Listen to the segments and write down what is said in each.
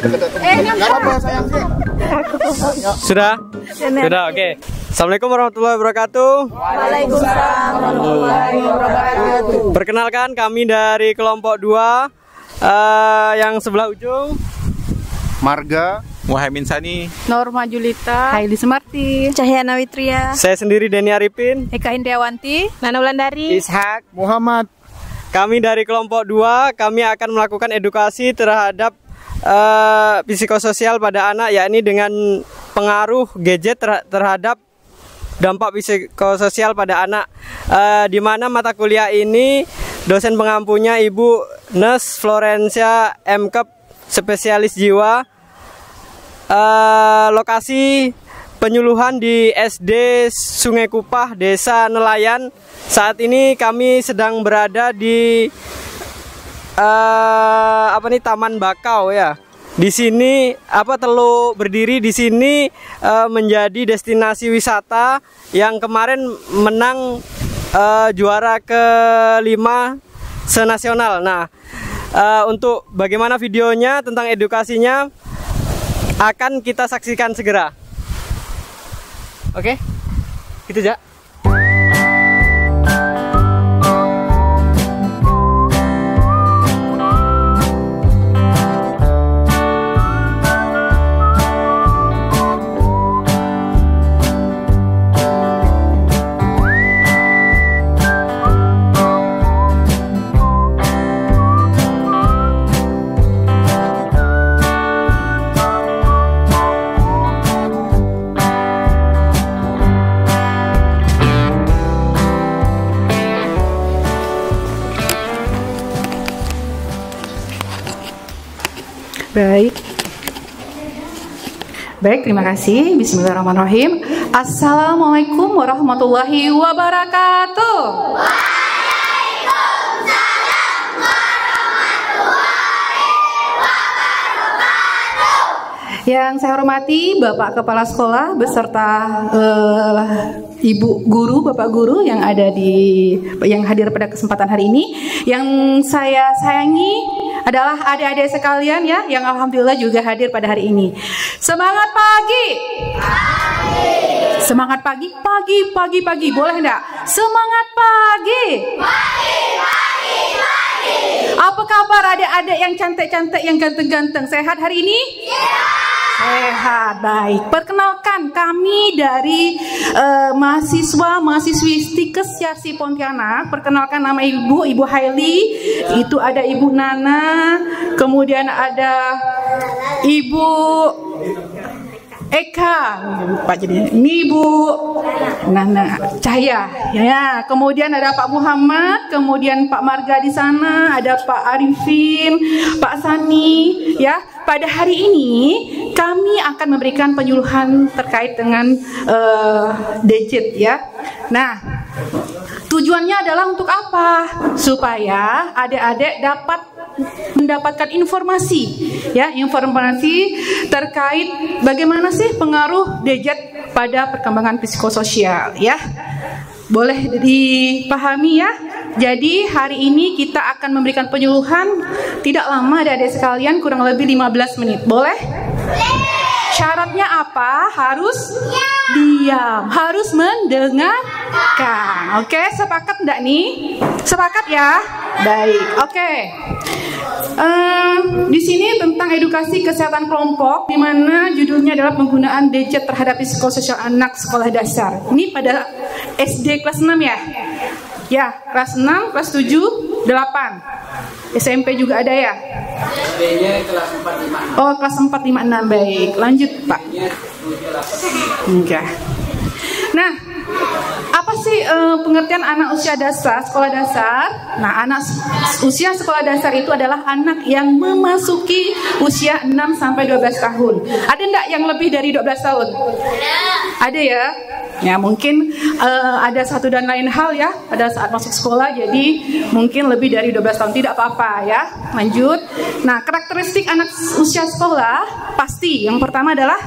Nggak apa-apa sayang sih. Sudah? Sudah, oke. Assalamualaikum warahmatullahi wabarakatuh. Waalaikumsalam warahmatullahi wabarakatuh. Perkenalkan kami dari kelompok 2 yang sebelah ujung. Marga, Muhammad Sani, Norma Julita, Haili Semarti, Cahyana Witria, Saya sendiri Denny Arifin, Eka Indriawanti, Nana Wulandari, Ishak. Muhammad. Kami dari kelompok 2, kami akan melakukan edukasi terhadap psikososial pada anak, yakni dengan pengaruh gadget terhadap dampak psikososial pada anak. Di mana mata kuliah ini dosen pengampunya Ibu Nes Florencia M.Kep, spesialis jiwa. Lokasi penyuluhan di SD Sungai Kupah, Desa Nelayan. Saat ini kami sedang berada di Taman Bakau ya. Di sini Teluk Berdiri di sini menjadi destinasi wisata yang kemarin menang juara ke-5 senasional. Nah, untuk bagaimana videonya tentang edukasinya akan kita saksikan segera. Oke, gitu aja. Baik, terima kasih. Bismillahirrahmanirrahim. Assalamualaikum warahmatullahi wabarakatuh. Waalaikumsalam warahmatullahi wabarakatuh. Yang saya hormati Bapak Kepala Sekolah beserta Ibu Guru, Bapak Guru yang hadir pada kesempatan hari ini. Yang saya sayangi adalah adik-adik sekalian ya, yang alhamdulillah juga hadir pada hari ini. Semangat pagi. Semangat pagi, pagi. Boleh enggak? Semangat pagi. Apa kabar adik-adik yang cantik-cantik, yang ganteng-ganteng? Sehat hari ini? Sehat, baik. Perkenalkan, kami dari mahasiswi Stikes Yarsi Pontianak. Perkenalkan, nama Ibu Haili. Itu ada Ibu Nana, kemudian ada Ibu Eka, lupa jadinya. Ini Ibu Nana Cahya, ya. Kemudian ada Pak Muhammad, kemudian Pak Marga di sana, ada Pak Arifin, Pak Sani, ya. Pada hari ini kami akan memberikan penyuluhan terkait dengan gadget, ya. Nah, tujuannya adalah untuk apa? Supaya adik-adik dapat mendapatkan informasi, ya, informasi terkait bagaimana sih pengaruh gadget pada perkembangan psikososial, ya. Boleh dipahami ya. Jadi hari ini kita akan memberikan penyuluhan tidak lama adik-adik sekalian, kurang lebih 15 menit. Boleh? Syaratnya apa? Harus diam, harus mendengarkan. Oke, sepakat enggak nih? Sepakat ya? Baik. Oke. Di sini tentang edukasi kesehatan kelompok, di mana judulnya adalah penggunaan gadget terhadap psikososial anak sekolah dasar. Ini pada SD kelas 6 ya? Ya, kelas 6, kelas 7, 8. SMP juga ada ya? SD-nya kelas 4, 5, 6. Oh, kelas 4, 5, 6. Baik, lanjut Pak. Enggak. Nah, apa sih pengertian anak usia dasar, sekolah dasar? Nah, anak usia sekolah dasar itu adalah anak yang memasuki usia 6 sampai 12 tahun. Ada enggak yang lebih dari 12 tahun? Ada ya? Ya, mungkin ada satu dan lain hal ya pada saat masuk sekolah, jadi mungkin lebih dari 12 tahun, tidak apa-apa ya. Lanjut. Nah, karakteristik anak usia sekolah pasti yang pertama adalah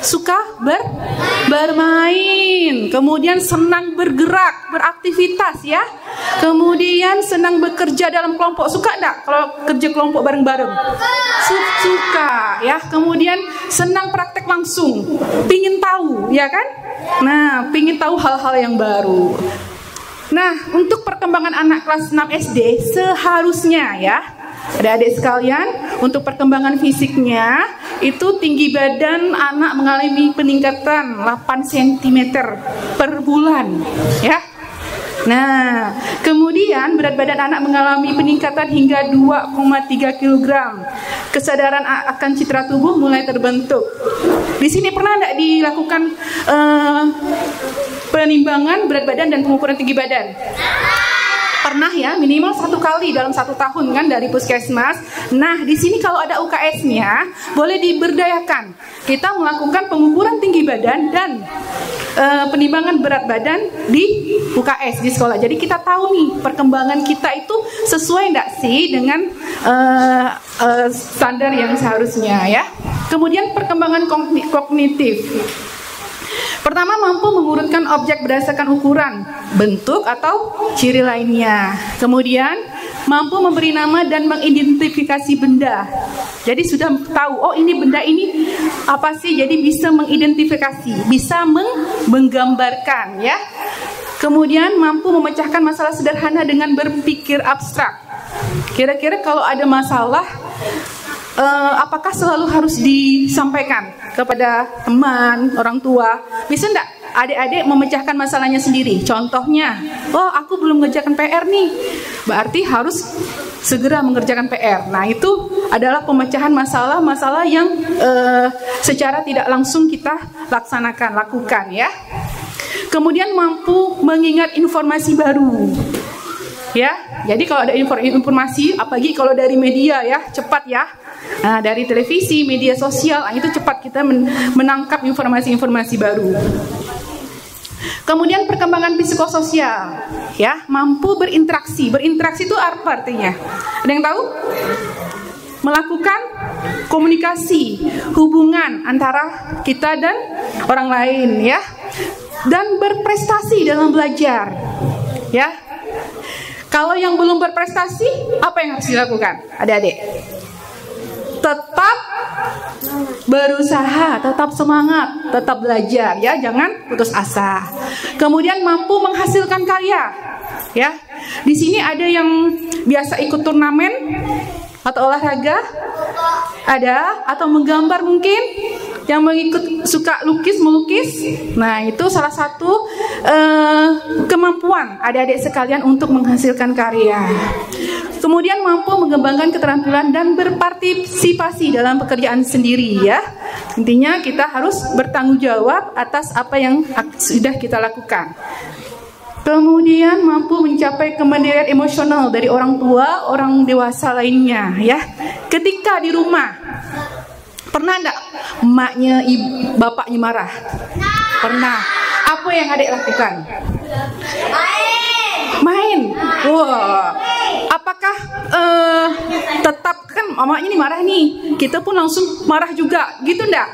suka bermain. Kemudian senang bergerak, beraktivitas ya. Kemudian senang bekerja dalam kelompok. Suka enggak kalau kerja kelompok bareng-bareng? Suka ya. Kemudian senang praktek langsung. Pingin tahu ya kan? Nah, pingin tahu hal-hal yang baru. Nah, untuk perkembangan anak kelas 6 SD seharusnya ya, adik-adik sekalian, untuk perkembangan fisiknya itu tinggi badan anak mengalami peningkatan 8 cm per bulan ya. Nah, kemudian berat badan anak mengalami peningkatan hingga 2,3 kg. Kesadaran akan citra tubuh mulai terbentuk. Di sini pernah enggak dilakukan penimbangan berat badan dan pengukuran tinggi badan? Pernah ya, minimal 1 kali dalam 1 tahun kan dari puskesmas. Nah, di sini kalau ada UKS-nya, boleh diberdayakan. Kita melakukan pengukuran tinggi badan dan penimbangan berat badan di UKS di sekolah. Jadi kita tahu nih perkembangan kita itu sesuai enggak sih dengan standar yang seharusnya ya. Kemudian perkembangan kognitif. Pertama, mampu mengurutkan objek berdasarkan ukuran, bentuk atau ciri lainnya. Kemudian, mampu memberi nama dan mengidentifikasi benda. Jadi sudah tahu, oh ini benda ini apa sih? Jadi bisa mengidentifikasi, bisa menggambarkan ya. Kemudian mampu memecahkan masalah sederhana dengan berpikir abstrak. Kira-kira kalau ada masalah, apakah selalu harus disampaikan kepada teman, orang tua? Bisa enggak adik-adik memecahkan masalahnya sendiri? Contohnya, oh aku belum mengerjakan PR nih, berarti harus segera mengerjakan PR. Nah itu adalah pemecahan masalah-masalah yang secara tidak langsung kita lakukan ya. Kemudian mampu mengingat informasi baru. Ya, jadi kalau ada informasi, apalagi kalau dari media ya, cepat ya. Nah, dari televisi, media sosial, itu cepat kita menangkap informasi-informasi baru. Kemudian perkembangan psikososial, ya, mampu berinteraksi. Berinteraksi itu apa artinya? Ada yang tahu? Melakukan komunikasi, hubungan antara kita dan orang lain, ya, dan berprestasi dalam belajar, ya. Kalau yang belum berprestasi, apa yang harus dilakukan, adik-adik? Tetap berusaha, tetap semangat, tetap belajar, ya, jangan putus asa. Kemudian mampu menghasilkan karya, ya. Di sini ada yang biasa ikut turnamen atau olahraga, ada, atau menggambar mungkin, yang mengikut suka melukis. Nah, itu salah satu kemampuan adik-adik sekalian untuk menghasilkan karya. Kemudian mampu mengembangkan keterampilan dan berpartisipasi dalam pekerjaan sendiri, ya. Intinya kita harus bertanggung jawab atas apa yang sudah kita lakukan. Kemudian mampu mencapai kemandirian emosional dari orang tua, orang dewasa lainnya, ya. Ketika di rumah, pernah enggak emaknya, bapaknya marah? Pernah. Apa yang adik lakukan? Main. Wah. Apakah tetap kan emaknya ini marah nih, kita pun langsung marah juga, gitu enggak?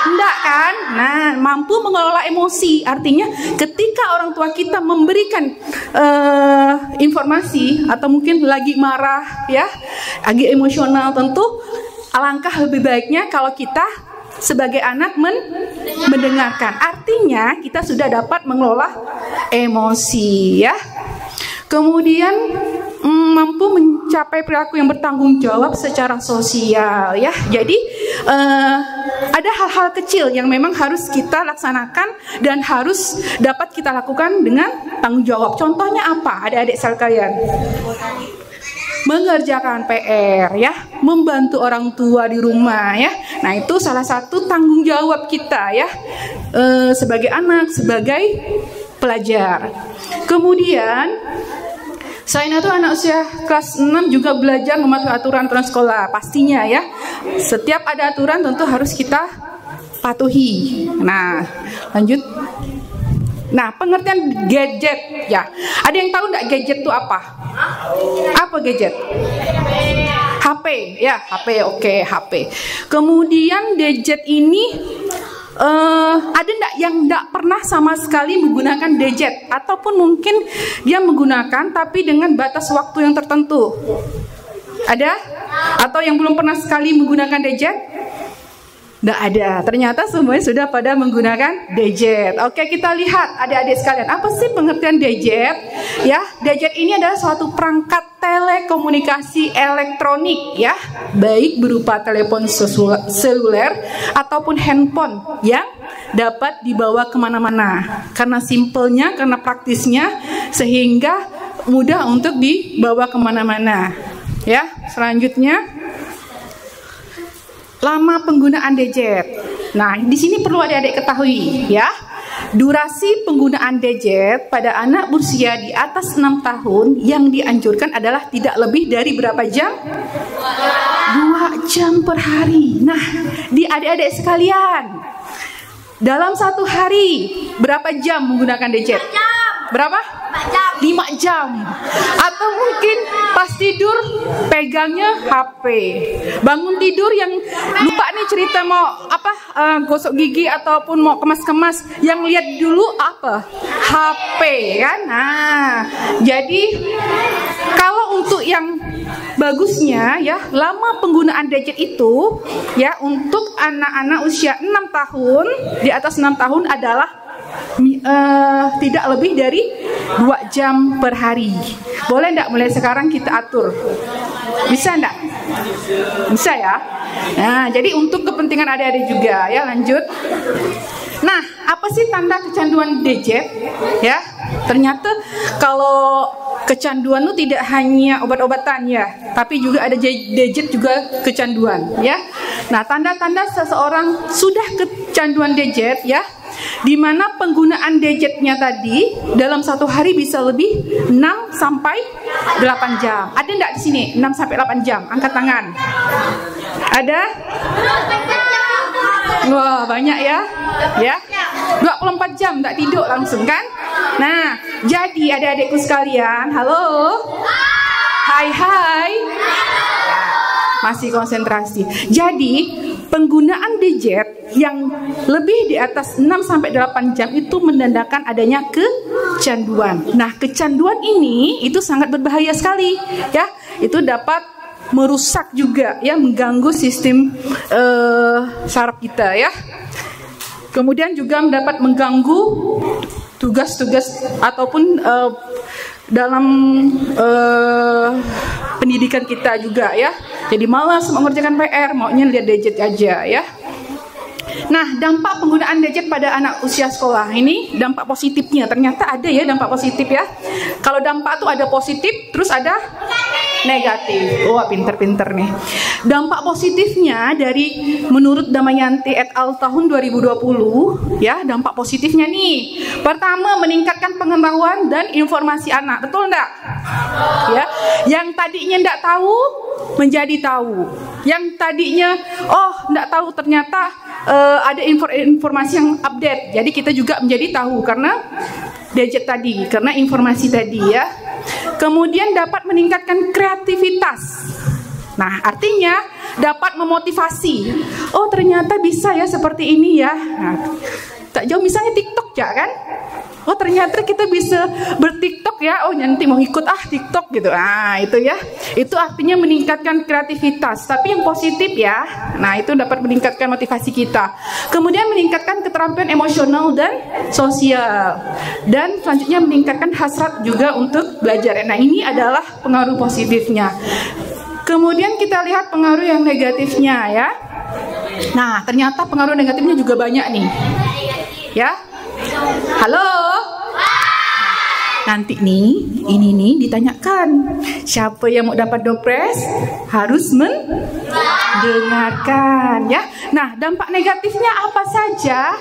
Enggak kan? Nah, mampu mengelola emosi, artinya ketika orang tua kita memberikan informasi atau mungkin lagi marah, ya, lagi emosional, tentu alangkah lebih baiknya kalau kita sebagai anak mendengarkan. Artinya kita sudah dapat mengelola emosi, ya. Kemudian mampu mencapai perilaku yang bertanggung jawab secara sosial, ya. Jadi ada hal-hal kecil yang memang harus kita laksanakan dan harus dapat kita lakukan dengan tanggung jawab. Contohnya apa, adik-adik sekalian? Mengerjakan PR, ya, membantu orang tua di rumah, ya. Nah, itu salah satu tanggung jawab kita, ya, sebagai anak, sebagai pelajar. Kemudian selain itu anak usia kelas 6 juga belajar mematuhi aturan sekolah, pastinya, ya. Setiap ada aturan tentu harus kita patuhi. Nah, lanjut. Nah, pengertian gadget, ya. Ada yang tahu enggak gadget itu apa? Apa gadget? HP, ya, HP, oke, HP. Kemudian gadget ini Ada enggak yang enggak pernah sama sekali menggunakan gadget, ataupun mungkin dia menggunakan tapi dengan batas waktu yang tertentu? Ada? Atau yang belum pernah sekali menggunakan gadget? Nggak ada. Ternyata semuanya sudah pada menggunakan gadget. Oke, kita lihat adik-adik sekalian, apa sih pengertian gadget? Ya, gadget ini adalah suatu perangkat telekomunikasi elektronik, ya, baik berupa telepon seluler ataupun handphone yang dapat dibawa kemana-mana. Karena simpelnya, karena praktisnya, sehingga mudah untuk dibawa kemana-mana. Ya, selanjutnya. Lama penggunaan gadget. Nah, di sini perlu adik-adik ketahui, ya. Durasi penggunaan gadget pada anak berusia di atas 6 tahun yang dianjurkan adalah tidak lebih dari berapa jam? 2 jam per hari. Nah, di adik-adik sekalian, dalam satu hari berapa jam menggunakan gadget? Berapa? 5 jam. Atau mungkin pas tidur pegangnya HP. Bangun tidur yang lupa nih cerita mau apa, gosok gigi ataupun mau kemas-kemas, yang lihat dulu apa? HP kan. Nah, jadi kalau untuk yang bagusnya, ya, lama penggunaan gadget itu, ya, untuk anak-anak usia 6 tahun, di atas 6 tahun adalah tidak lebih dari 2 jam per hari. Boleh enggak mulai sekarang kita atur? Bisa enggak? Bisa ya. Nah, jadi untuk kepentingan adik-adik juga, ya, lanjut. Nah, apa sih tanda kecanduan gadget? Ya, ternyata kalau kecanduan itu tidak hanya obat-obatan, ya, tapi juga ada gadget juga kecanduan, ya. Nah, tanda-tanda seseorang sudah kecanduan gadget, ya, di mana penggunaan gadgetnya tadi dalam satu hari bisa lebih 6 sampai 8 jam. Ada enggak di sini 6 sampai 8 jam? Angkat tangan. Ada? Wah, banyak ya. Ya. 24 jam enggak tidur langsung kan? Nah, jadi adik-adikku sekalian, halo. Hai. Masih konsentrasi. Jadi, penggunaan gadget yang lebih di atas 6 sampai 8 jam itu menandakan adanya kecanduan. Nah, kecanduan ini itu sangat berbahaya sekali, ya. Itu dapat merusak juga, ya, mengganggu sistem saraf kita, ya. Kemudian juga dapat mengganggu tugas-tugas ataupun dalam pendidikan kita juga, ya. Jadi malas mengerjakan PR, maunya lihat gadget aja, ya. Nah, dampak penggunaan gadget pada anak usia sekolah ini, dampak positifnya ternyata ada, ya, dampak positif, ya. Kalau dampak tuh ada positif, terus ada negatif. Wah, pinter-pinter nih. Dampak positifnya dari menurut Damayanti et al. Tahun 2020, ya, dampak positifnya nih. Pertama, meningkatkan pengetahuan dan informasi anak. Betul enggak? Ya, yang tadinya enggak tahu menjadi tahu. Yang tadinya enggak tahu ternyata ada informasi yang update. Jadi kita juga menjadi tahu karena gadget tadi, karena informasi tadi, ya. Kemudian dapat meningkatkan kreativitas. Nah, artinya dapat memotivasi. Oh, ternyata bisa ya seperti ini, ya. Nah, tak jauh misalnya TikTok, ya kan? Oh, ternyata kita bisa berTikTok, ya. Oh, nanti mau ikut TikTok gitu. Nah, itu, ya. Itu artinya meningkatkan kreativitas. Tapi yang positif, ya. Nah, itu dapat meningkatkan motivasi kita. Kemudian meningkatkan keterampilan emosional dan sosial. Dan selanjutnya meningkatkan hasrat juga untuk belajar. Nah, ini adalah pengaruh positifnya. Kemudian kita lihat pengaruh yang negatifnya, ya. Nah, ternyata pengaruh negatifnya juga banyak nih. Ya. Halo. Nanti nih, ini nih ditanyakan, siapa yang mau dapat dopres harus mendengarkan, ya. Nah, dampak negatifnya apa saja?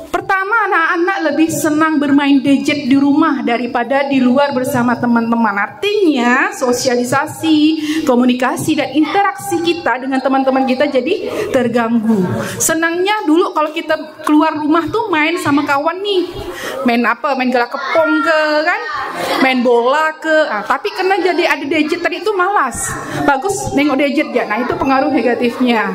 Pertama, anak-anak lebih senang bermain gadget di rumah daripada di luar bersama teman-teman. Artinya, sosialisasi, komunikasi, dan interaksi kita dengan teman-teman kita jadi terganggu. Senangnya dulu kalau kita keluar rumah tuh main sama kawan nih. Main apa? Main gelak kepong ke, kan? Main bola ke. Nah, tapi karena jadi ada gadget tadi itu malas. Bagus nengok gadget ya. Nah, itu pengaruh negatifnya.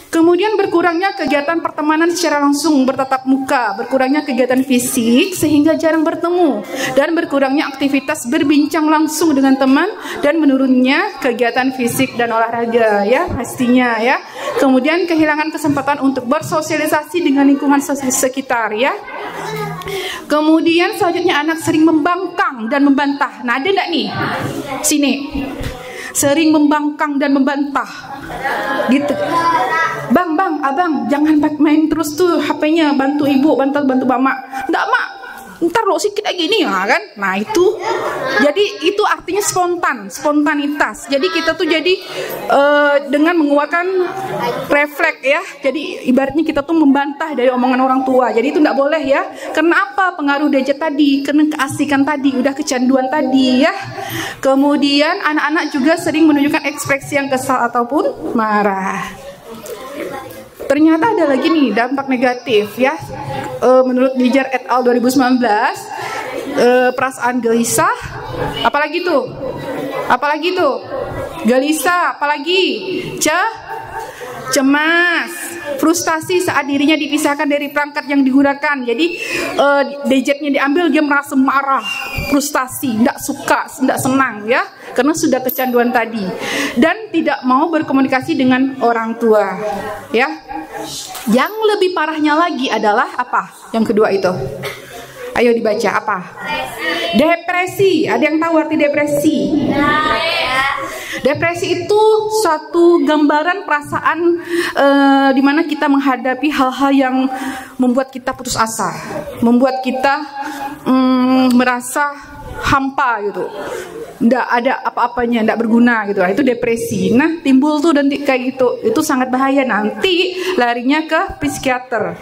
Kemudian berkurangnya kegiatan pertemanan secara langsung bertatap muka, berkurangnya kegiatan fisik sehingga jarang bertemu, dan berkurangnya aktivitas berbincang langsung dengan teman, dan menurunnya kegiatan fisik dan olahraga ya pastinya ya. Kemudian kehilangan kesempatan untuk bersosialisasi dengan lingkungan sekitar ya. Kemudian selanjutnya anak sering membangkang dan membantah. Nah, ada enggak nih? Sini. Sering membangkang dan membantah. Gitu. Bang, abang, jangan main terus tuh HP-nya, bantu ibu, bantu mama. Enggak, mak. Ntar lo sikit lagi nih ya kan. Nah itu, jadi itu artinya spontanitas. Jadi kita tuh jadi dengan mengeluarkan refleks ya. Jadi ibaratnya kita tuh membantah dari omongan orang tua. Jadi itu nggak boleh ya. Karena apa? Pengaruh gadget tadi, karena keasikan tadi, udah kecanduan tadi ya. Kemudian anak-anak juga sering menunjukkan ekspresi yang kesal ataupun marah. Ternyata ada lagi nih dampak negatif ya. Menurut Nijar et al 2019, perasaan gelisah, apalagi tuh? Gelisah, apalagi? Cemas, frustasi saat dirinya dipisahkan dari perangkat yang digunakan. Jadi gadgetnya diambil, dia merasa marah, frustasi, tidak suka, tidak senang ya, karena sudah kecanduan tadi. Dan tidak mau berkomunikasi dengan orang tua ya. Yang lebih parahnya lagi adalah apa? Yang kedua itu, ayo dibaca apa? Depresi. Ada yang tahu arti depresi? Depresi itu suatu gambaran perasaan di mana kita menghadapi hal-hal yang membuat kita putus asa, membuat kita merasa hampa gitu, nggak ada apa-apanya, nggak berguna gitu. Itu depresi. Nah timbul tuh dan kayak gitu, itu sangat bahaya. Nanti larinya ke psikiater.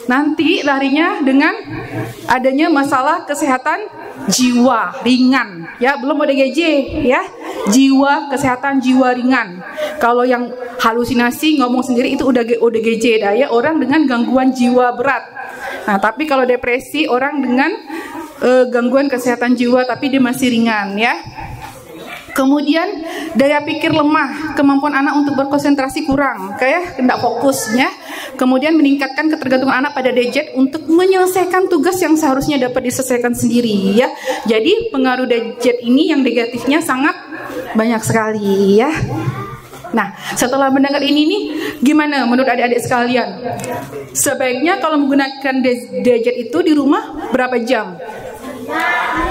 Nanti larinya dengan adanya masalah kesehatan jiwa ringan ya, belum ODGJ ya, kesehatan jiwa ringan. Kalau yang halusinasi ngomong sendiri itu udah ODGJ dah ya, orang dengan gangguan jiwa berat. Nah tapi kalau depresi orang dengan gangguan kesehatan jiwa tapi dia masih ringan ya. Kemudian daya pikir lemah, kemampuan anak untuk berkonsentrasi kurang, kayak tidak fokusnya. Kemudian meningkatkan ketergantungan anak pada gadget untuk menyelesaikan tugas yang seharusnya dapat diselesaikan sendiri ya. Jadi pengaruh gadget ini yang negatifnya sangat banyak sekali ya. Nah setelah mendengar ini nih, gimana menurut adik-adik sekalian? Sebaiknya kalau menggunakan gadget itu di rumah berapa jam?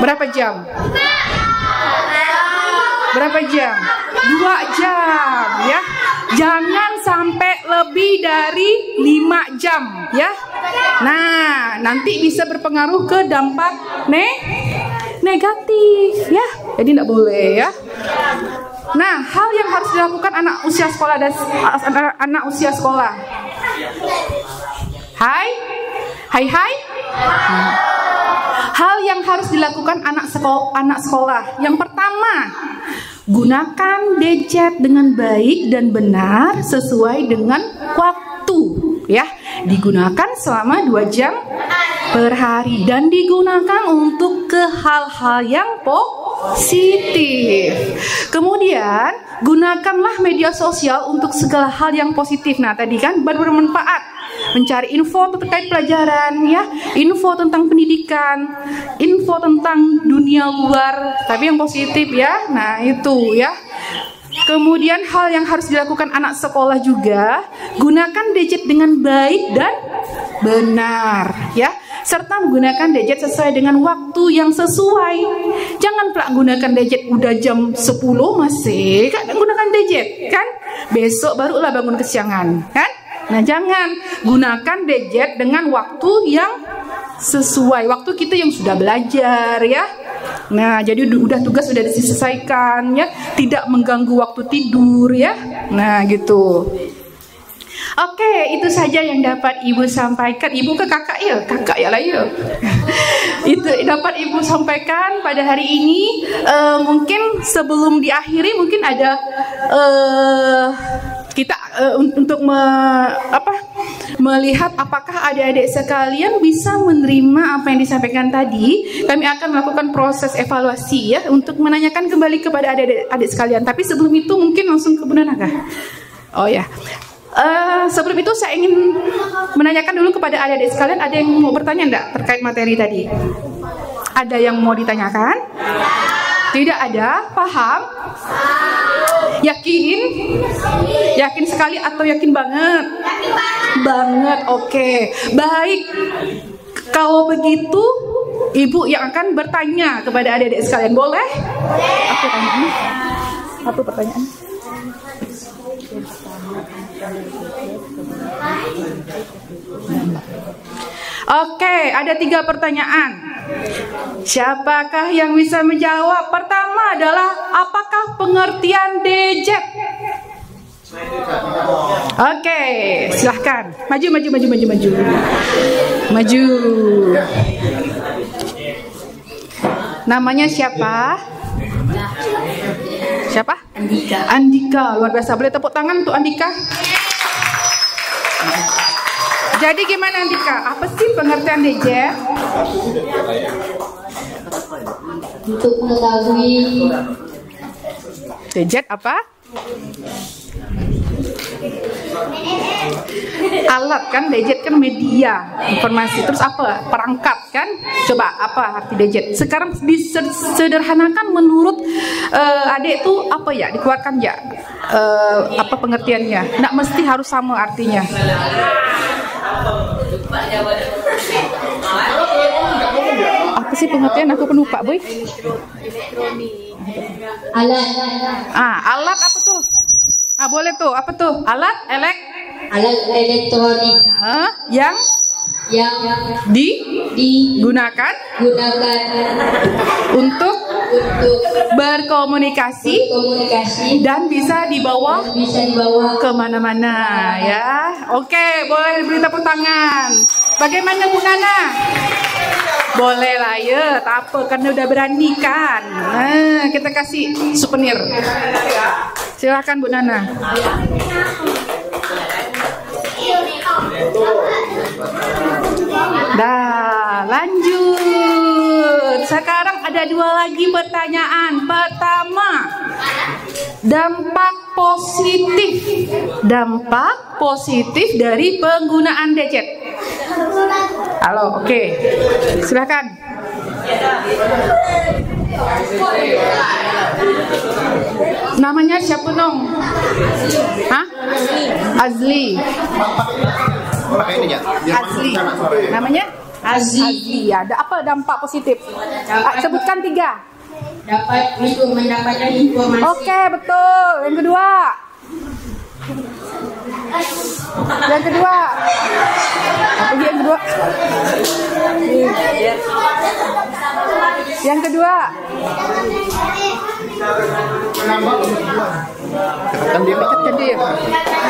Berapa jam? 2 jam ya. Jangan sampai lebih dari 5 jam ya. Nah nanti bisa berpengaruh ke dampak negatif ya. Jadi tidak boleh ya. Nah hal yang harus dilakukan anak usia sekolah dan anak usia sekolah. Hai. Hal yang harus dilakukan anak sekolah. Yang pertama, gunakan gadget dengan baik dan benar sesuai dengan waktu ya. Digunakan selama 2 jam per hari dan digunakan untuk ke hal-hal yang positif. Kemudian gunakanlah media sosial untuk segala hal yang positif. Nah tadi kan bermanfaat, mencari info terkait pelajaran ya, info tentang pendidikan, info tentang dunia luar, tapi yang positif ya. Nah itu ya. Kemudian hal yang harus dilakukan anak sekolah juga, gunakan gadget dengan baik dan benar ya, serta menggunakan gadget sesuai dengan waktu yang sesuai. Jangan pula gunakan gadget udah jam 10 masih kan gunakan gadget kan, besok barulah bangun kesiangan kan. Nah jangan, gunakan gadget dengan waktu yang sesuai, waktu kita yang sudah belajar ya. Nah jadi udah tugas sudah diselesaikan ya, tidak mengganggu waktu tidur ya. Nah gitu. Oke, itu saja yang dapat Ibu sampaikan. Ibu ke kakak ya lah ya. Itu dapat Ibu sampaikan pada hari ini. Mungkin sebelum diakhiri mungkin ada kita untuk melihat apakah adik-adik sekalian bisa menerima apa yang disampaikan tadi. Kami akan melakukan proses evaluasi ya untuk menanyakan kembali kepada adik-adik sekalian. Tapi sebelum itu mungkin langsung ke Bunda Naga. Oh ya. Sebelum itu saya ingin menanyakan dulu kepada adik-adik sekalian, ada yang mau bertanya enggak terkait materi tadi? Ada yang mau ditanyakan? Tidak ada? Paham? Yakin? Yakin sekali atau yakin banget? Banget, oke. Baik. Kalau begitu, Ibu yang akan bertanya kepada adik-adik sekalian, boleh? Apa pertanyaannya? Apa pertanyaan? Oke, ada 3 pertanyaan. Siapakah yang bisa menjawab? Pertama adalah apakah pengertian dejet? Oke, silahkan. Maju. Namanya siapa? Siapa? Andika, luar biasa. Boleh tepuk tangan untuk Andika? Jadi gimana Andika? Apa sih pengertian dejet? Untuk mengetahui dejet apa? Alat kan, dejet kan media informasi. Terus apa? Perangkat kan? Coba apa arti dejet? Sekarang disederhanakan menurut adik itu apa ya? Dikeluarkan ya? Apa pengertiannya? Nggak mesti harus sama artinya. Apa sih pengertian? Aku penuh Pak Boy. alat Alat apa tuh? Boleh tuh. Apa tuh? Alat elektronik yang digunakan untuk berkomunikasi dan bisa dibawa kemana-mana ya. Oke, boleh beri tepuk tangan. Bagaimana Bu Nana? Boleh lah ya, tak apa karena udah berani kan. Nah, kita kasih souvenir. Silakan Bu Nana. Dah, lanjut. Sekarang ada 2 lagi pertanyaan. Pertama, dampak positif dari penggunaan dejet. Halo, oke. Silakan. Namanya siapa dong? Hah? Azli. Azli. Namanya? Azli. Ada apa dampak positif? Sebutkan 3. dapat untuk mendapatkan informasi. Oke, betul. Yang kedua. Yang kedua. Apa yang kedua? Yang kedua. Dekatkan dia.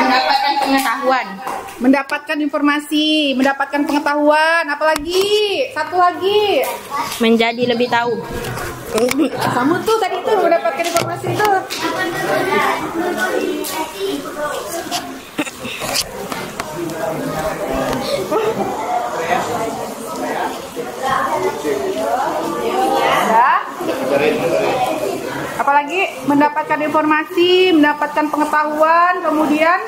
Mendapatkan pengetahuan. Mendapatkan informasi, mendapatkan pengetahuan, apalagi? Satu lagi. Menjadi lebih tahu. Kamu tuh tadi tuh mendapatkan informasi itu. Ya. Apalagi mendapatkan informasi, mendapatkan pengetahuan, kemudian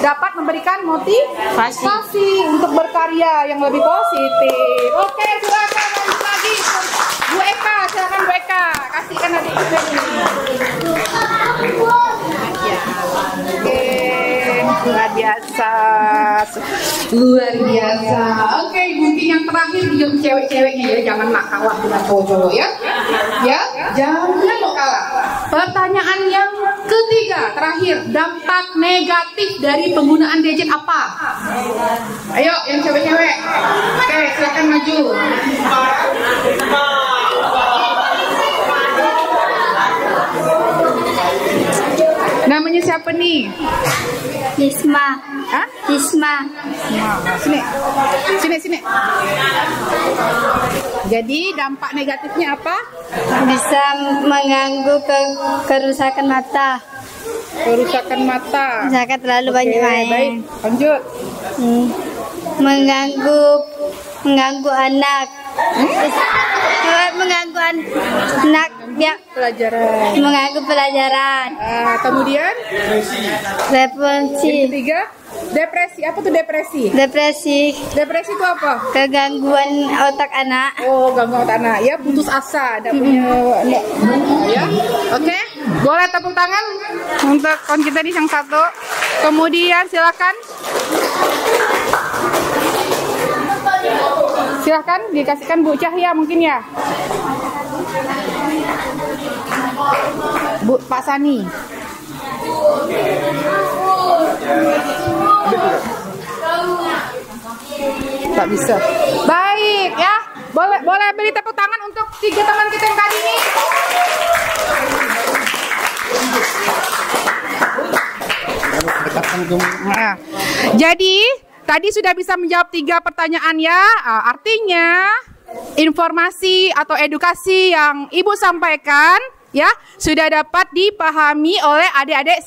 dapat memberikan motivasi untuk berkarya yang lebih positif. Oke, silakan lanjut lagi. Bu Eka, silakan Bu Eka, kasihkan adik ini. Oke, luar biasa, luar biasa. Oke, mungkin yang terakhir untuk cewek-ceweknya ya, jangan nak kalah dengan cowok-cowok ya, jangan mau kalah. Pertanyaan yang ketiga, terakhir, dampak negatif dari penggunaan gadget apa? Ayo, yang cewek-cewek. Oke, silakan maju. Namanya siapa nih? Isma. Hah? Isma. Sini. Jadi dampak negatifnya apa? Bisa mengganggu kerusakan mata. Kerusakan mata. Misalkan terlalu banyak main. Baik, lanjut. Mengganggu anak. Mengganggu anak ya. Pelajaran. Mengganggu pelajaran. Kemudian Referensi. yang ketiga, Depresi, apa tuh depresi? Depresi, Depresi itu apa? kegangguan otak anak. Oh, gangguan otak anak. Ya, putus asa, ada punya ya. Oke, boleh tepuk tangan untuk kawan kita di yang satu. Kemudian silakan. Silakan dikasihkan Bu Cahya mungkin ya. Bu Pak Sani. Tak bisa. Baik ya. Boleh beri tepuk tangan untuk 3 teman kita yang tadi ini. Nah, jadi tadi sudah bisa menjawab 3 pertanyaan ya. Artinya informasi atau edukasi yang Ibu sampaikan ya sudah dapat dipahami oleh adik-adik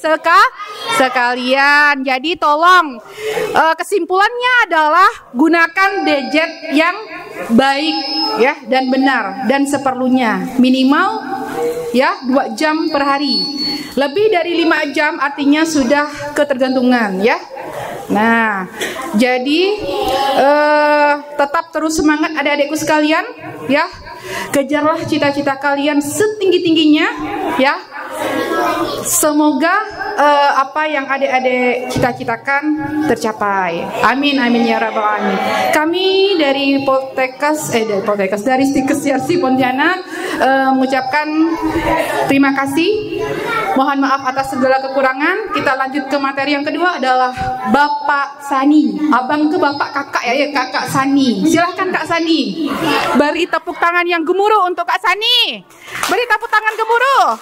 sekalian. Jadi tolong kesimpulannya adalah gunakan gadget yang baik ya dan benar dan seperlunya, minimal ya 2 jam per hari. Lebih dari 5 jam artinya sudah ketergantungan ya. Nah, jadi tetap terus semangat adik-adikku sekalian ya. Kejarlah cita-cita kalian setinggi-tingginya ya. Semoga apa yang adik-adik cita-citakan tercapai. Amin amin ya rabbal alamin. Kami dari Poltekkes dari Stikes CRC Pontianak mengucapkan terima kasih. Mohon maaf atas segala kekurangan. Kita lanjut ke materi yang kedua adalah Bapak Sani. Abang ke bapak kakak ya, kakak Sani. Silahkan Kak Sani. Beri tepuk tangan yang gemuruh untuk Kak Sani. Beri tepuk tangan gemuruh.